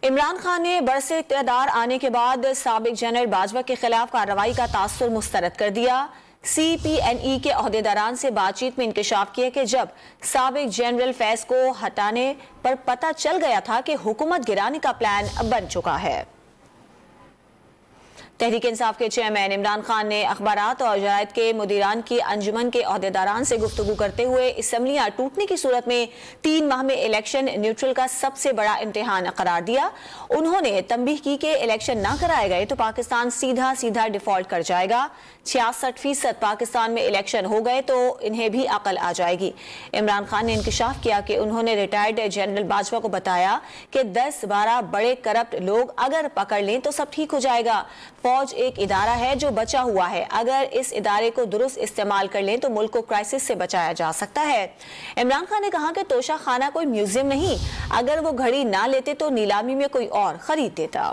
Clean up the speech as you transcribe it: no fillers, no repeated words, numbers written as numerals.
عمران خان نے برسر اقتدار آنے کے بعد سابق جنرل باجوہ کے خلاف کارروائی کا تاثر مسترد کر دیا۔ سی پی این ای کے عہدیداران سے بات چیت میں انکشاف کیا کہ جب سابق جنرل فیض کو ہٹانے پر پتہ چل گیا تھا کہ حکومت گرانے کا پلان بن چکا ہے۔ تحریک انصاف کے چیئرمین عمران خان نے اخبارات اور جرائد کے مدیران کی انجمن کے عہدیداران سے گفتگو کرتے ہوئے اسمبلیاں ٹوٹنے کی صورت میں 3 ماہ میں الیکشن نیوٹرل کا سب سے بڑا امتحان قرار دیا۔ انہوں نے تنبیہ کی کہ الیکشن نہ کرائے گئے تو پاکستان سیدھا ڈیفالٹ کر جائے گا۔ 66% پاکستان میں الیکشن ہو گئے تو انہیں بھی عقل آ جائے گی۔ عمران خان نے انکشاف کیا کہ انہوں نے ریٹائرڈ جنرل باجوہ کو بتایا کہ 10-12 بڑے کرپٹ لوگ اگر پکڑ لیں تو سب ٹھیک ہو جائے گا۔ فوج ایک ادارہ ہے جو بچا ہوا ہے، اگر اس ادارے کو درست استعمال کر لیں تو ملک کو کرائسس سے بچایا جا سکتا ہے۔ عمران خان نے کہا کہ توشہ خانہ کوئی میوزیم نہیں، اگر وہ گھڑی نہ لیتے تو نیلامی میں کوئی اور خرید دیتا۔